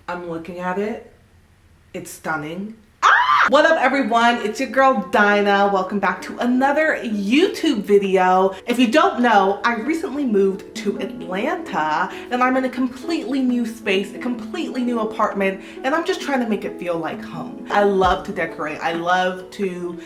I'm looking at it. It's stunning. What up everyone, it's your girl Dinah. Welcome back to another YouTube video. If you don't know, I recently moved to Atlanta and I'm in a completely new space, a completely new apartment, and I'm just trying to make it feel like home. I love to decorate. I love to,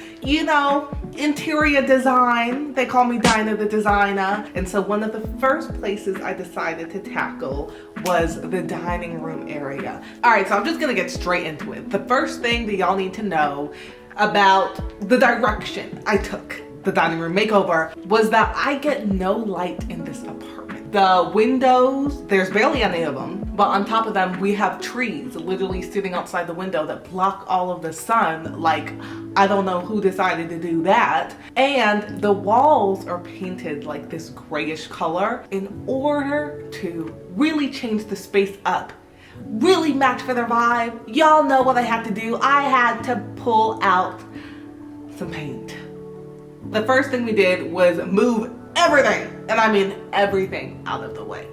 interior design. They call me Dinah the designer. And so one of the first places I decided to tackle was the dining room area. All right, so I'm just gonna get straight into it. The first thing that y'all need to know about the direction I took the dining room makeover was that I get no light in this apartment. The windows, there's barely any of them, but on top of them we have trees literally sitting outside the window that block all of the sun. Like, I don't know who decided to do that. And the walls are painted like this grayish color in order to really change the space up, really match for their vibe. Y'all know what I had to do. I had to pull out some paint. The first thing we did was move everything, and I mean everything, out of the way.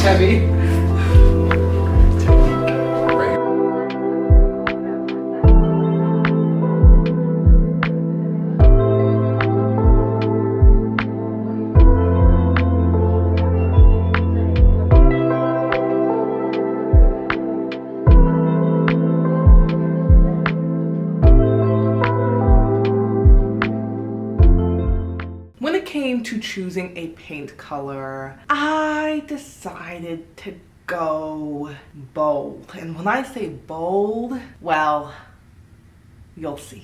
Heavy. When it came to choosing a paint color, I decided to go bold. And when I say bold, well, you'll see.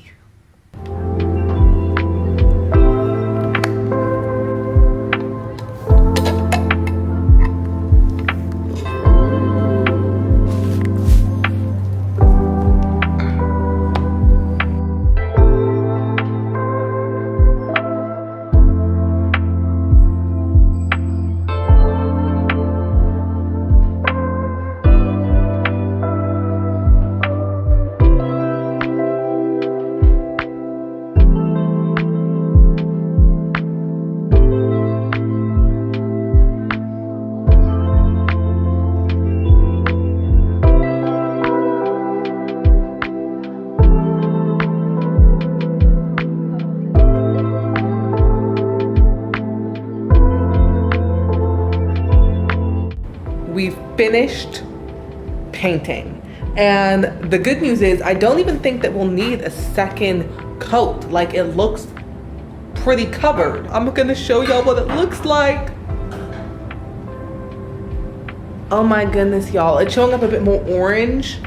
We've finished painting, and the good news is I don't even think that we'll need a second coat. Like, it looks pretty covered. I'm gonna show y'all what it looks like. Oh my goodness, y'all, it's showing up a bit more orange,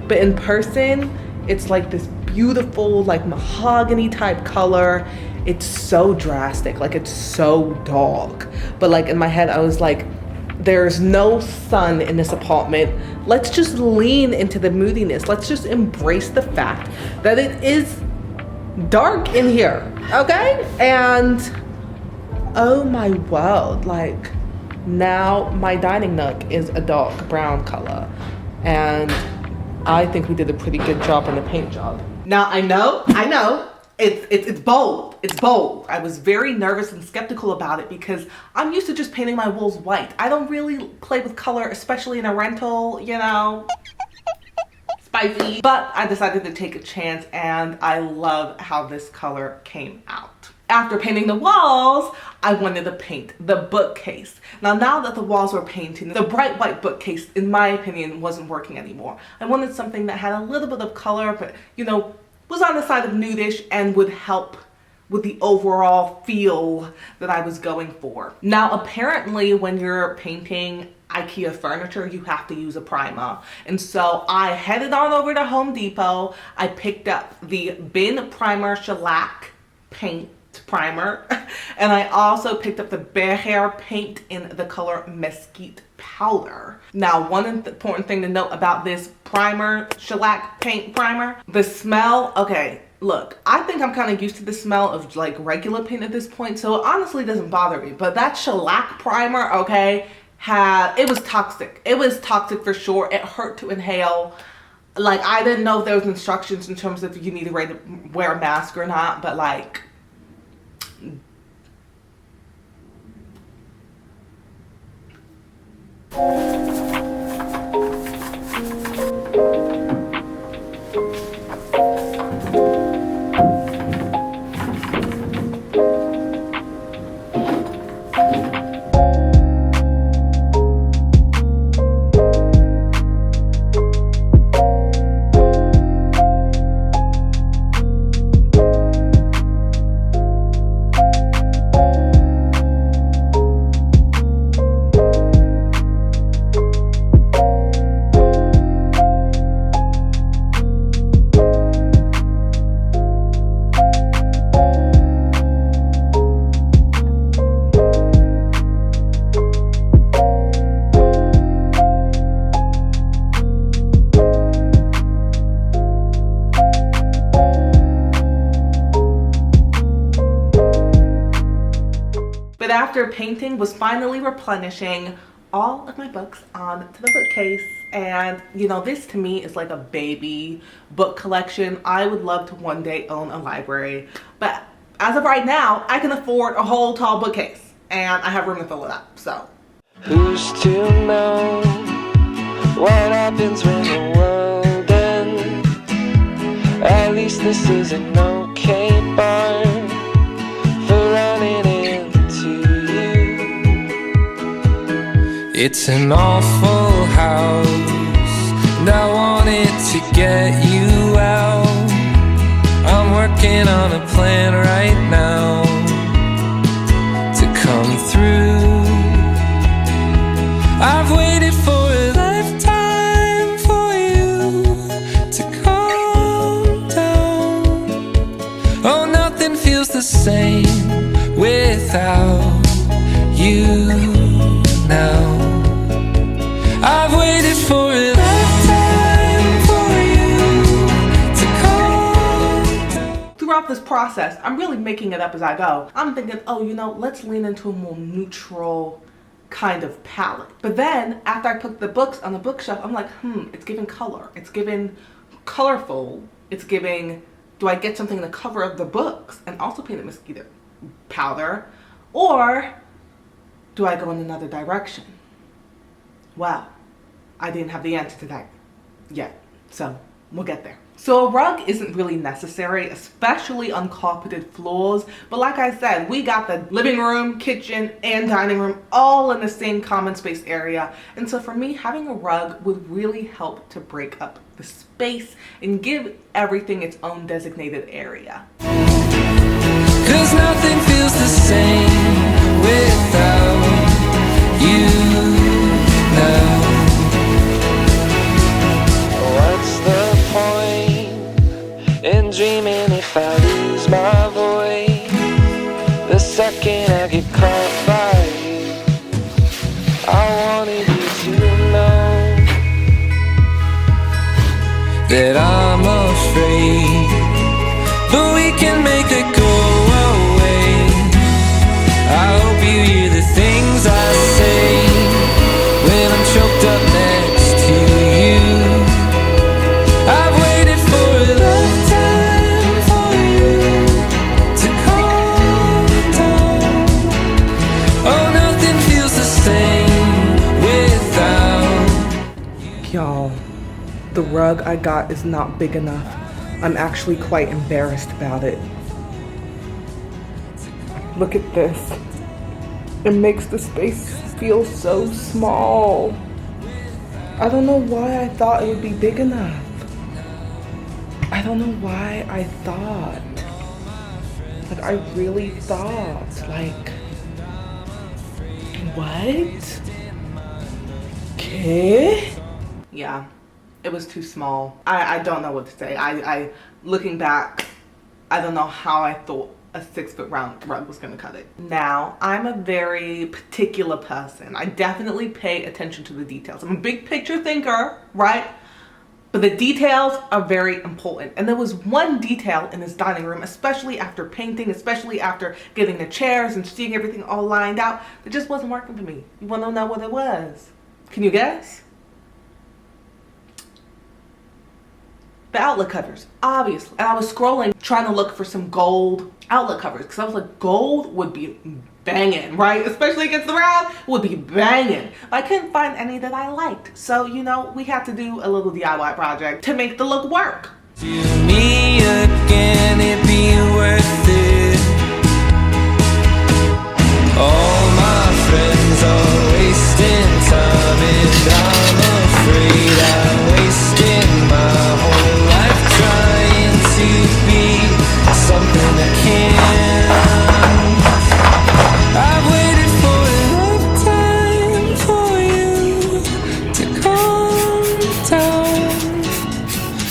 but in person it's like this beautiful, like, mahogany type color. It's so drastic, like, it's so dark, but like in my head I was like, there's no sun in this apartment. Let's just lean into the moodiness. Let's just embrace the fact that it is dark in here, okay? And oh my world, like, now my dining nook is a dark brown color. And I think we did a pretty good job on the paint job. Now I know, it's bold. It's bold. I was very nervous and skeptical about it because I'm used to just painting my walls white. I don't really play with color, especially in a rental, spicy. But I decided to take a chance, and I love how this color came out. After painting the walls, I wanted to paint the bookcase. Now that the walls were painted, the bright white bookcase, in my opinion, wasn't working anymore. I wanted something that had a little bit of color, but, was on the side of nudish and would help with the overall feel that I was going for. Now, apparently when you're painting IKEA furniture, you have to use a primer. And so I headed on over to Home Depot. I picked up the Bin Primer Shellac paint primer, and I also picked up the Bear Hair paint in the color Mesquite Powder. Now, one important thing to note about this primer, shellac paint primer. The smell, okay, look, I think I'm kind of used to the smell of like regular paint at this point, so it honestly doesn't bother me. But that shellac primer, okay, it was toxic. It was toxic for sure. It hurt to inhale. Like, I didn't know if there was instructions in terms of you need to wear a mask or not, but like, but after painting was finally replenishing all of my books onto the bookcase, and you know, this to me is like a baby book collection. I would love to one day own a library, but as of right now, I can afford a whole tall bookcase and I have room to fill it up, so. Who's to know what happens when the world ends? At least this is an okay bar for running into you. It's an awful house, and I wanted to get you out. I'm working on a plan right now to come through. I've waited for a lifetime for you to calm down. Oh, nothing feels the same without you now. I've waited for a lifetime for you to calm down. Throughout this process, I'm really making it up as I go. I'm thinking, oh, you know, let's lean into a more neutral kind of palette. But then after I put the books on the bookshelf, I'm like, it's giving color. It's giving colorful. It's giving, do I get something in the cover of the books and also paint it mosquito powder? Or do I go in another direction? Well, I didn't have the answer to that yet, so we'll get there. So a rug isn't really necessary, especially on carpeted floors. But like I said, we got the living room, kitchen, and dining room all in the same common space area. And so for me, having a rug would really help to break up the space and give everything its own designated area. 'Cause nothing feels the same without you now. What's the point in dreaming if I lose my voice? The second I get caught by you, I wanted you to know that I'm afraid, but we can make it go away. I hope you hear the things I say when I'm choked up next to you. I've waited for a lifetime for you to calm down. Oh, nothing feels the same without. Y'all, the rug I got is not big enough. I'm actually quite embarrassed about it. Look at this. It makes the space feel so small. I don't know why I thought it would be big enough. I don't know why I thought. Like, I really thought, like, what? Okay? Yeah, it was too small. I don't know what to say. I looking back, I don't know how I thought a 6-foot round rug was gonna cut it. Now, I'm a very particular person. I definitely pay attention to the details. I'm a big picture thinker, right? But the details are very important. And there was one detail in this dining room, especially after painting, especially after getting the chairs and seeing everything all lined out, that just wasn't working for me. You want to know what it was? Can you guess? The outlet covers, obviously. And I was scrolling trying to look for some gold outlet covers because I was like, gold would be banging, right? Especially against the brown, it would be banging. But I couldn't find any that I liked. So, you know, we had to do a little DIY project to make the look work. To me again, it'd be worth it. All my friends are wasting time, and I'm afraid I'm wasting my whole life trying to be something I can't. I've waited for a lifetime for you to calm down,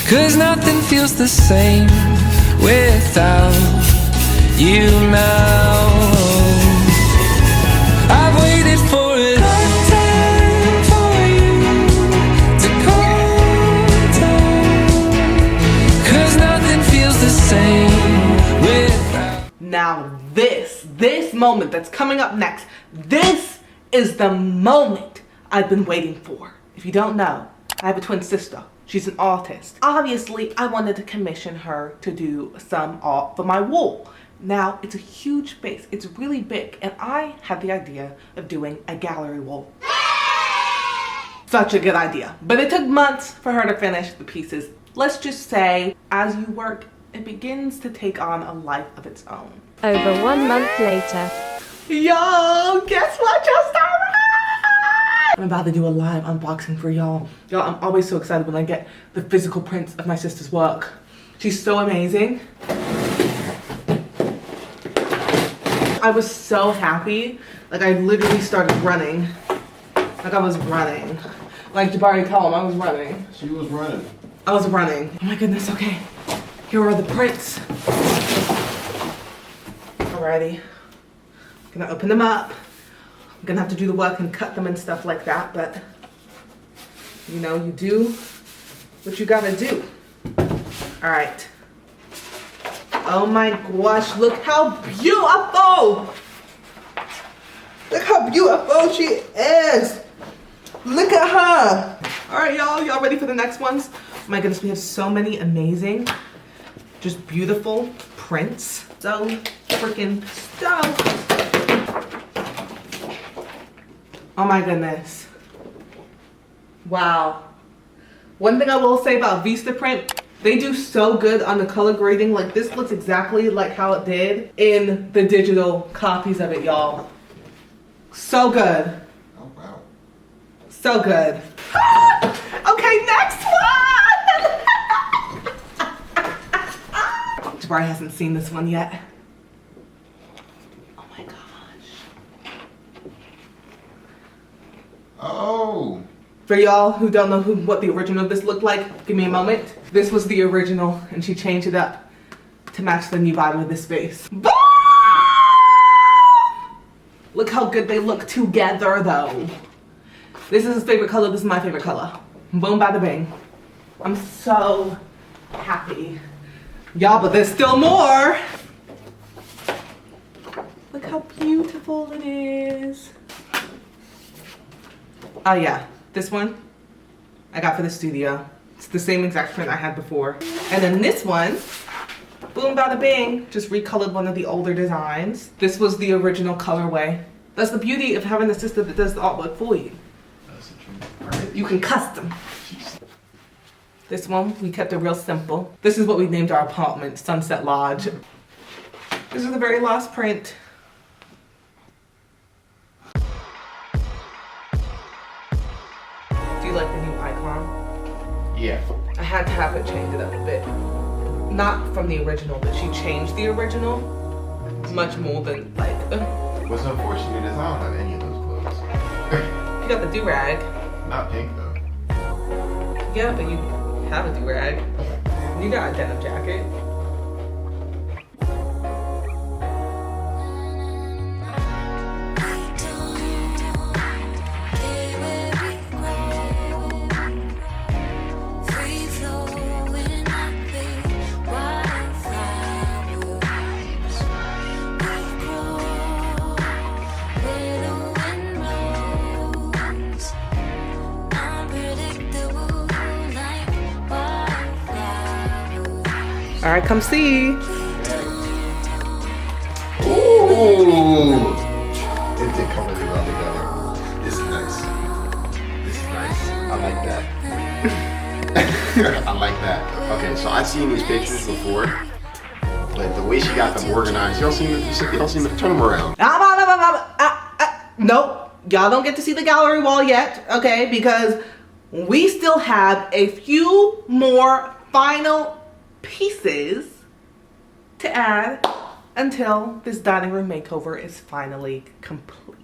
'cause nothing feels the same without you now. I've waited for a lifetime for you to calm down, 'cause nothing feels the same without. Now this moment that's coming up next, this is the moment I've been waiting for. If you don't know, I have a twin sister. She's an artist. Obviously, I wanted to commission her to do some art for my wall. Now, it's a huge space. It's really big, and I had the idea of doing a gallery wall. Such a good idea. But it took months for her to finish the pieces. Let's just say, as you work, it begins to take on a life of its own. Over 1 month later. Yo, guess what just arrived? I'm about to do a live unboxing for y'all. Y'all, I'm always so excited when I get the physical prints of my sister's work. She's so amazing. I was so happy. Like, I literally started running. Like, I was running. Like Jabari told him, I was running. She was running. I was running. Oh my goodness, okay. Here are the prints. Alrighty. I'm gonna open them up. I'm gonna have to do the work and cut them and stuff like that, but you know, you do what you gotta do. Alright. Oh my gosh, look how beautiful! Look how beautiful she is! Look at her! Alright, y'all ready for the next ones? Oh my goodness, we have so many amazing, just beautiful prints. So freaking stoked. Oh my goodness. Wow. One thing I will say about Vistaprint, they do so good on the color grading. Like, this looks exactly like how it did in the digital copies of it, y'all. So good. Oh, wow. So good. Okay, next one! Jabari hasn't seen this one yet. Oh my gosh. Oh. For y'all who don't know what the original of this looked like, give me a moment. This was the original, and she changed it up to match the new vibe of this space. Boom! Look how good they look together, though. This is his favorite color. This is my favorite color. Boom, bada bing. I'm so happy. Y'all, but there's still more. Look how beautiful it is. Oh yeah, this one I got for the studio. It's the same exact print I had before. And then this one, boom bada bing, just recolored one of the older designs. This was the original colorway. That's the beauty of having a sister that does the artwork for you. That's the truth. You can custom. This one, we kept it real simple. This is what we named our apartment, Sunset Lodge. This is the very last print. Do you like the new icon? Yeah. I had to have it change it up a bit. Not from the original, but she changed the original much more than like. What's unfortunate is I don't have any of those clothes. You got the do-rag. Not pink though. Yeah, but you have a do-rag. You got a denim jacket. Free right, come see. Ooh! It did come really well together. This is nice. This is nice. I like that. I like that. Okay, so I've seen these pictures before, but the way she got them organized, y'all seen them? Turn them around. Nope, y'all don't get to see the gallery wall yet, okay? Because we still have a few more final pieces to add until this dining room makeover is finally complete.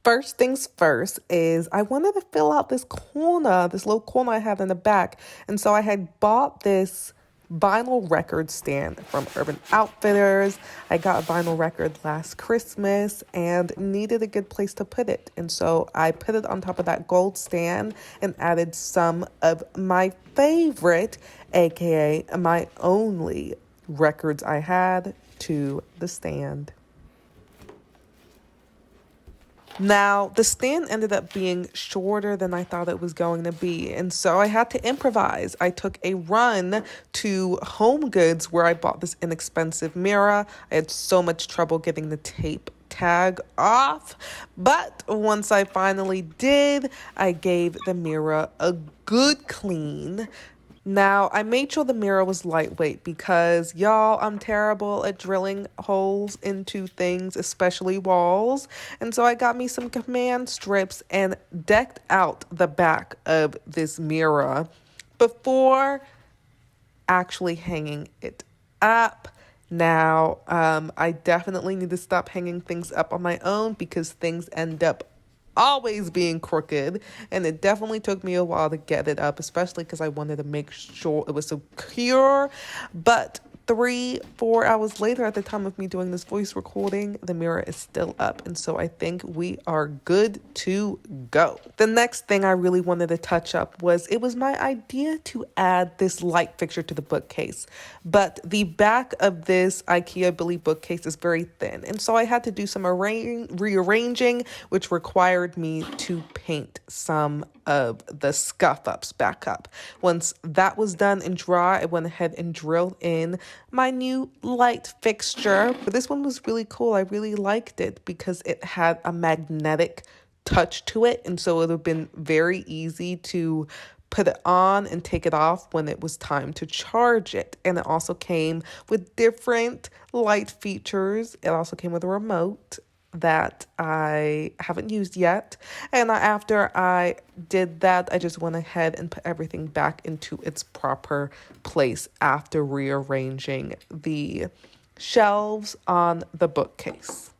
First things first is I wanted to fill out this corner, this little corner I have in the back. And so I had bought this vinyl record stand from Urban Outfitters. I got a vinyl record last Christmas and needed a good place to put it. And so I put it on top of that gold stand and added some of my favorite, aka my only records I had to the stand. Now, the stand ended up being shorter than I thought it was going to be, and so I had to improvise. I took a run to Home Goods where I bought this inexpensive mirror. I had so much trouble getting the tape tag off, but once I finally did, I gave the mirror a good clean. Now, I made sure the mirror was lightweight because, y'all, I'm terrible at drilling holes into things, especially walls. And so I got me some command strips and decked out the back of this mirror before actually hanging it up. Now, I definitely need to stop hanging things up on my own because things end up always being crooked, and it definitely took me a while to get it up, especially because I wanted to make sure it was secure. But 3-4 hours later, at the time of me doing this voice recording, the mirror is still up, and so I think we are good to go. The next thing I really wanted to touch up was it was my idea to add this light fixture to the bookcase, but the back of this IKEA Billy bookcase is very thin, and so I had to do some rearranging, which required me to paint some of the scuff ups back up. Once that was done and dry, I went ahead and drilled in my new light fixture. But this one was really cool. I really liked it because it had a magnetic touch to it, and so it would have been very easy to put it on and take it off when it was time to charge it. And it also came with different light features. It also came with a remote that I haven't used yet. And after I did that, I just went ahead and put everything back into its proper place after rearranging the shelves on the bookcase.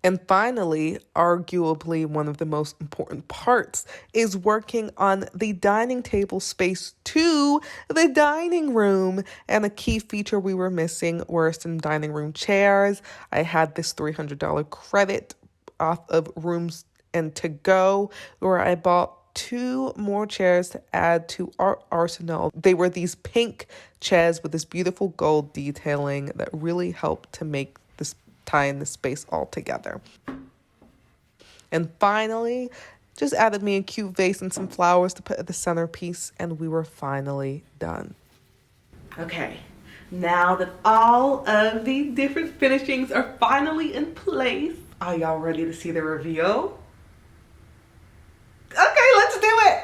And finally, arguably one of the most important parts is working on the dining table space to the dining room. And a key feature we were missing were some dining room chairs. I had this $300 credit off of Rooms and To Go, where I bought 2 more chairs to add to our arsenal. They were these pink chairs with this beautiful gold detailing that really helped to make this tie in the space all together. And finally, just added me a cute vase and some flowers to put at the centerpiece, and we were finally done. Okay, now that all of the different finishings are finally in place, are y'all ready to see the reveal? Okay, let's do it!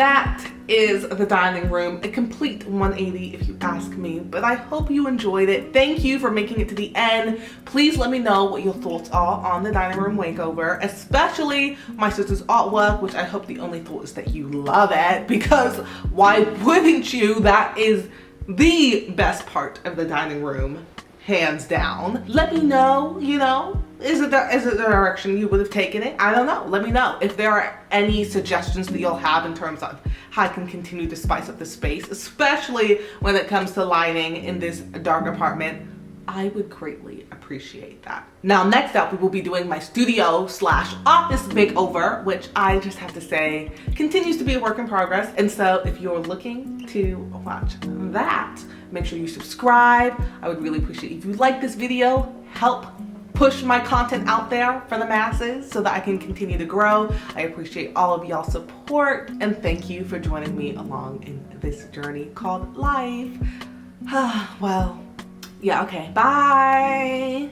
that is the dining room, a complete 180 if you ask me, but I hope you enjoyed it. Thank you for making it to the end. Please let me know what your thoughts are on the dining room makeover, especially my sister's artwork, which I hope the only thought is that you love it, because why wouldn't you? That is the best part of the dining room, hands down. Let me know, you know, is it the direction you would have taken it? I don't know. Let me know if there are any suggestions that you'll have in terms of how I can continue to spice up the space, especially when it comes to lighting in this dark apartment. I would greatly appreciate that. Now, next up, we will be doing my studio / office makeover, which I just have to say continues to be a work in progress. And so if you're looking to watch that, make sure you subscribe. I would really appreciate it if you like this video. Help push my content out there for the masses so that I can continue to grow. I appreciate all of y'all's support, and thank you for joining me along in this journey called life. Well, yeah, okay, bye.